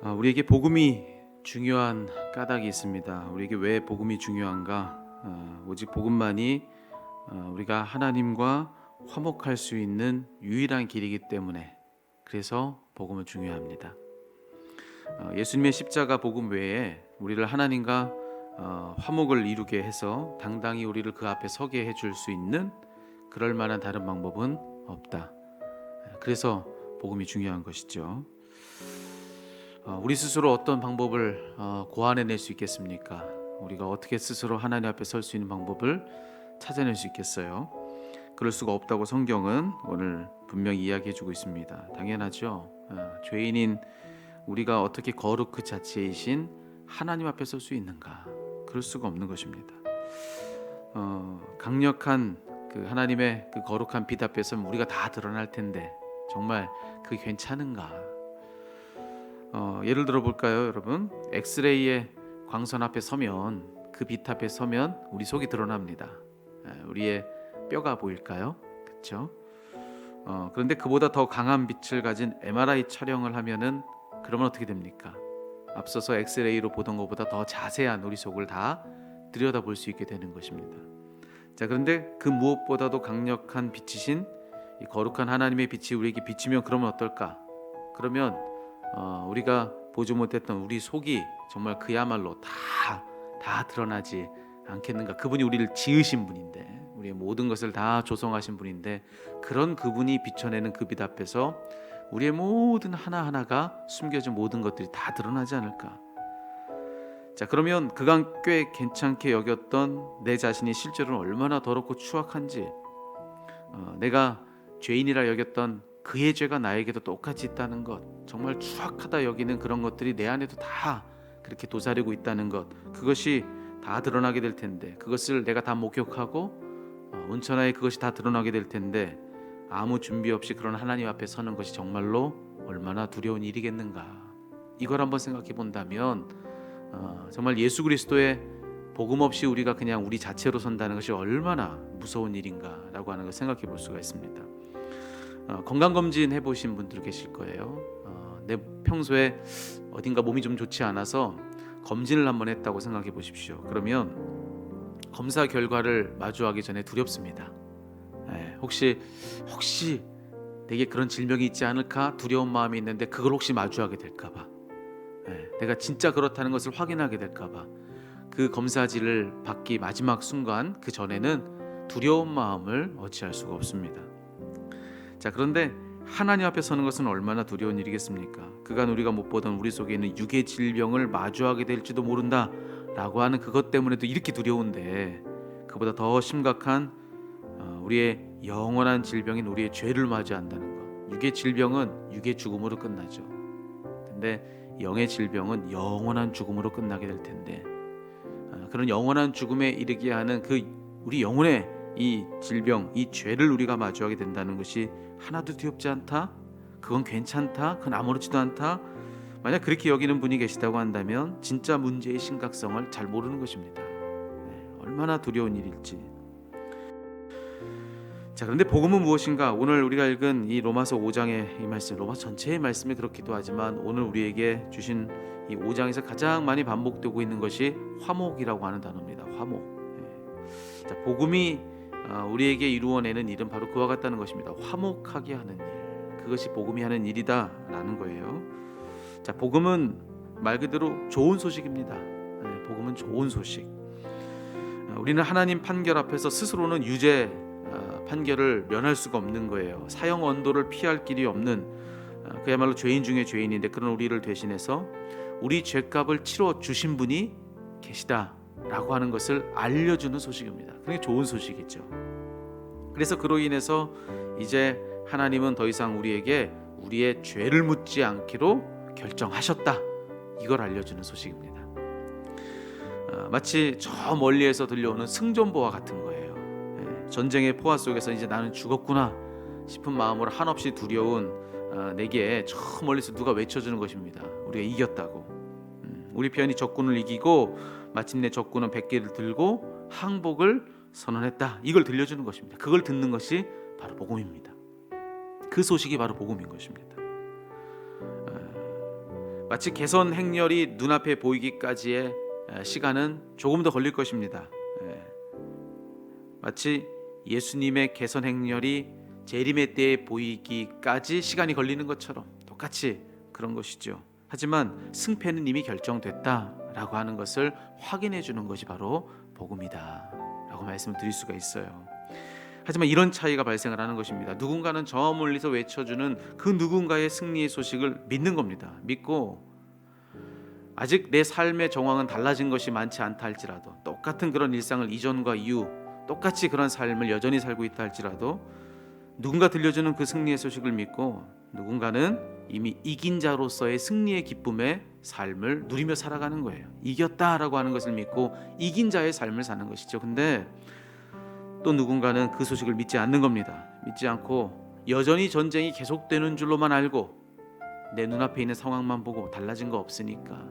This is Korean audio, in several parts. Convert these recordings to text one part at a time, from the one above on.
우리에게 복음이 중요한 까닭이 있습니다. 우리에게 왜 복음이 중요한가? 오직 복음만이 우리가 하나님과 화목할 수 있는 유일한 길이기 때문에, 그래서 복음은 중요합니다. 예수님의 십자가 복음 외에 우리를 하나님과 화목을 이루게 해서 당당히 우리를 그 앞에 서게 해줄 수 있는 그럴 만한 다른 방법은 없다. 그래서 복음이 중요한 것이죠. 우리 스스로 어떤 방법을 고안해낼 수 있겠습니까? 우리가 어떻게 스스로 하나님 앞에 설 수 있는 방법을 찾아낼 수 있겠어요? 그럴 수가 없다고 성경은 오늘 분명히 이야기해주고 있습니다. 당연하죠. 죄인인 우리가 어떻게 거룩 그 자체이신 하나님 앞에 설 수 있는가? 그럴 수가 없는 것입니다. 강력한 그 하나님의 그 거룩한 빛 앞에 서면 우리가 다 드러날 텐데 정말 그게 괜찮은가? 예를 들어 볼까요, 여러분? 엑스레이의 광선 앞에 서면, 그 빛 앞에 서면 우리 속이 드러납니다. 우리의 뼈가 보일까요? 그렇죠? 그런데 그보다 더 강한 빛을 가진 MRI 촬영을 하면은 그러면 어떻게 됩니까? 앞서서 엑스레이로 보던 것보다 더 자세한 우리 속을 다 들여다볼 수 있게 되는 것입니다. 자, 그런데 그 무엇보다도 강력한 빛이신 이 거룩한 하나님의 빛이 우리에게 비치면 그러면 어떨까? 그러면 우리가 보지 못했던 우리 속이 정말 그야말로 다 드러나지 않겠는가? 그분이 우리를 지으신 분인데, 우리의 모든 것을 다 조성하신 분인데, 그런 그분이 비춰내는 그 빛 앞에서 우리의 모든 하나하나가 숨겨진 모든 것들이 다 드러나지 않을까? 자, 그러면 그간 꽤 괜찮게 여겼던 내 자신이 실제로는 얼마나 더럽고 추악한지, 내가 죄인이라 여겼던 그의 죄가 나에게도 똑같이 있다는 것, 정말 추악하다 여기는 그런 것들이 내 안에도 다 그렇게 도사리고 있다는 것, 그것이 다 드러나게 될 텐데, 그것을 내가 다 목격하고 온천하에 그것이 다 드러나게 될 텐데, 아무 준비 없이 그런 하나님 앞에 서는 것이 정말로 얼마나 두려운 일이겠는가? 이걸 한번 생각해 본다면 정말 예수 그리스도의 복음 없이 우리가 그냥 우리 자체로 선다는 것이 얼마나 무서운 일인가라고 하는 걸 생각해 볼 수가 있습니다. 건강검진 해보신 분들 계실 거예요. 내 평소에 어딘가 몸이 좀 좋지 않아서 검진을 한번 했다고 생각해 보십시오. 그러면 검사 결과를 마주하기 전에 두렵습니다. 혹시 내게 그런 질병이 있지 않을까 두려운 마음이 있는데, 그걸 혹시 마주하게 될까봐, 내가 진짜 그렇다는 것을 확인하게 될까봐, 그 검사지를 받기 마지막 순간 그 전에는 두려운 마음을 어찌할 수가 없습니다. 자, 그런데 하나님 앞에 서는 것은 얼마나 두려운 일이겠습니까? 그간 우리가 못 보던 우리 속에 있는 육의 질병을 마주하게 될지도 모른다 라고 하는 그것 때문에도 이렇게 두려운데, 그보다 더 심각한 우리의 영원한 질병인 우리의 죄를 맞이한다는 것. 육의 질병은 육의 죽음으로 끝나죠. 근데 영의 질병은 영원한 죽음으로 끝나게 될 텐데, 그런 영원한 죽음에 이르게 하는 그 우리 영혼의 이 질병, 이 죄를 우리가 마주하게 된다는 것이 하나도 두렵지 않다? 그건 괜찮다? 그건 아무렇지도 않다? 만약 그렇게 여기는 분이 계시다고 한다면 진짜 문제의 심각성을 잘 모르는 것입니다. 얼마나 두려운 일일지. 자, 그런데 복음은 무엇인가? 오늘 우리가 읽은 이 로마서 5장의 이 말씀, 로마서 전체의 말씀이 그렇기도 하지만 오늘 우리에게 주신 이 5장에서 가장 많이 반복되고 있는 것이 화목이라고 하는 단어입니다. 화목. 자, 복음이 우리에게 이루어내는 일은 바로 그와 같다는 것입니다. 화목하게 하는 일, 그것이 복음이 하는 일이다라는 거예요. 자, 복음은 말 그대로 좋은 소식입니다. 복음은 좋은 소식. 우리는 하나님 판결 앞에서 스스로는 유죄 판결을 면할 수가 없는 거예요. 사형 언도를 피할 길이 없는 그야말로 죄인 중에 죄인인데, 그런 우리를 대신해서 우리 죄값을 치러 주신 분이 계시다라고 하는 것을 알려주는 소식입니다. 그게 좋은 소식이죠. 그래서 그로 인해서 이제 하나님은 더 이상 우리에게 우리의 죄를 묻지 않기로 결정하셨다, 이걸 알려주는 소식입니다. 마치 저 멀리에서 들려오는 승전보와 같은 거예요. 전쟁의 포화 속에서 이제 나는 죽었구나 싶은 마음으로 한없이 두려운 내게 저 멀리서 누가 외쳐주는 것입니다. 우리가 이겼다고. 우리 편이 적군을 이기고 마침내 적군은 백개를 들고 항복을 선언했다, 이걸 들려주는 것입니다. 그걸 듣는 것이 바로 복음입니다. 그 소식이 바로 복음인 것입니다. 마치 개선 행렬이 눈앞에 보이기까지의 시간은 조금 더 걸릴 것입니다. 마치 예수님의 개선 행렬이 재림의 때에 보이기까지 시간이 걸리는 것처럼 똑같이 그런 것이죠. 하지만 승패는 이미 결정됐다라고 하는 것을 확인해 주는 것이 바로 복음이다 라고 말씀을 드릴 수가 있어요. 하지만 이런 차이가 발생을 하는 것입니다. 누군가는 저 멀리서 외쳐주는 그 누군가의 승리의 소식을 믿는 겁니다. 믿고 아직 내 삶의 정황은 달라진 것이 많지 않다 할지라도, 똑같은 그런 일상을 이전과 이후 똑같이 그런 삶을 여전히 살고 있다 할지라도 누군가 들려주는 그 승리의 소식을 믿고 누군가는 이미 이긴 자로서의 승리의 기쁨의 삶을 누리며 살아가는 거예요. 이겼다라고 하는 것을 믿고 이긴 자의 삶을 사는 것이죠. 근데 또 누군가는 그 소식을 믿지 않는 겁니다. 믿지 않고 여전히 전쟁이 계속되는 줄로만 알고 내 눈앞에 있는 상황만 보고 달라진 거 없으니까,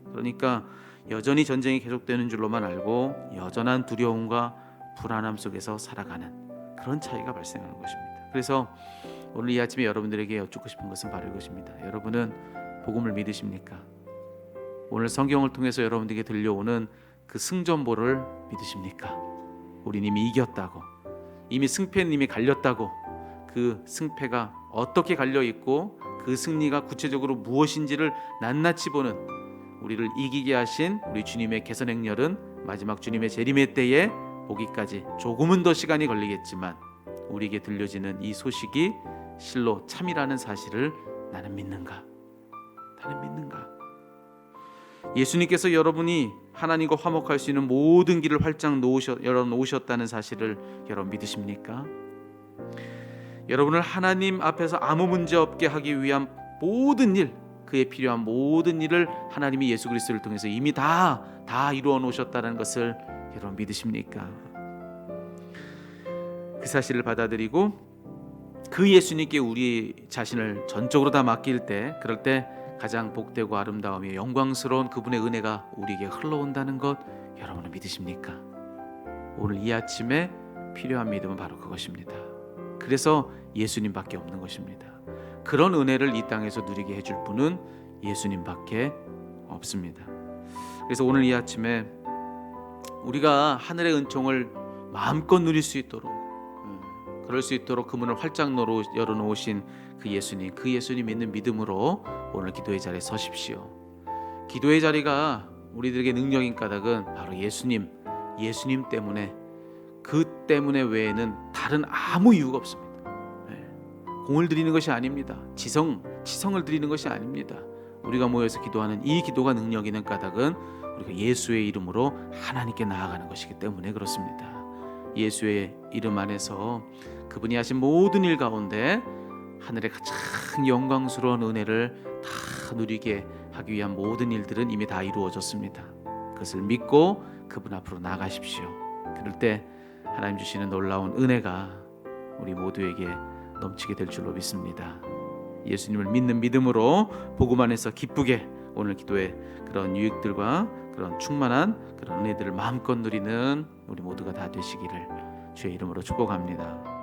그러니까 여전히 전쟁이 계속되는 줄로만 알고 여전한 두려움과 불안함 속에서 살아가는 그런 차이가 발생하는 것입니다. 그래서 오늘 이 아침에 여러분들에게 여쭙고 싶은 것은 바로 이것입니다. 여러분은 복음을 믿으십니까? 오늘 성경을 통해서 여러분들에게 들려오는 그 승전보를 믿으십니까? 우린 이미 이겼다고, 이미 승패는 이미 갈렸다고, 그 승패가 어떻게 갈려있고 그 승리가 구체적으로 무엇인지를 낱낱이 보는, 우리를 이기게 하신 우리 주님의 개선 행렬은 마지막 주님의 재림의 때에 오기까지 조금은 더 시간이 걸리겠지만 우리에게 들려지는 이 소식이 실로 참이라는 사실을 나는 믿는가? 나는 믿는가? 예수님께서 여러분이 하나님과 화목할 수 있는 모든 길을 활짝 열어놓으셨다는 사실을 여러분 믿으십니까? 여러분을 하나님 앞에서 아무 문제 없게 하기 위한 모든 일, 그에 필요한 모든 일을 하나님이 예수 그리스도를 통해서 이미 다 이루어 놓으셨다는 것을 여러분 믿으십니까? 그 사실을 받아들이고 그 예수님께 우리 자신을 전적으로 다 맡길 때, 그럴 때 가장 복되고 아름다우며 영광스러운 그분의 은혜가 우리에게 흘러온다는 것 여러분은 믿으십니까? 오늘 이 아침에 필요한 믿음은 바로 그것입니다. 그래서 예수님밖에 없는 것입니다. 그런 은혜를 이 땅에서 누리게 해줄 분은 예수님밖에 없습니다. 그래서 오늘 이 아침에 우리가 하늘의 은총을 마음껏 누릴 수 있도록, 그럴 수 있도록 그 문을 활짝 열어놓으신 그 예수님 믿는 믿음으로 오늘 기도의 자리에 서십시오. 기도의 자리가 우리들에게 능력인 까닭은 바로 예수님 때문에, 그 때문에 외에는 다른 아무 이유가 없습니다. 공을 드리는 것이 아닙니다. 지성을 드리는 것이 아닙니다. 우리가 모여서 기도하는 이 기도가 능력 있는 까닭은 우리가 예수의 이름으로 하나님께 나아가는 것이기 때문에 그렇습니다. 예수의 이름 안에서 그분이 하신 모든 일 가운데 하늘의 가장 영광스러운 은혜를 다 누리게 하기 위한 모든 일들은 이미 다 이루어졌습니다. 그것을 믿고 그분 앞으로 나가십시오. 그럴 때 하나님 주시는 놀라운 은혜가 우리 모두에게 넘치게 될 줄로 믿습니다. 예수님을 믿는 믿음으로 복음 안에서 기쁘게 오늘 기도의 그런 유익들과 그런 충만한 그런 은혜들을 마음껏 누리는 우리 모두가 다 되시기를 주의 이름으로 축복합니다.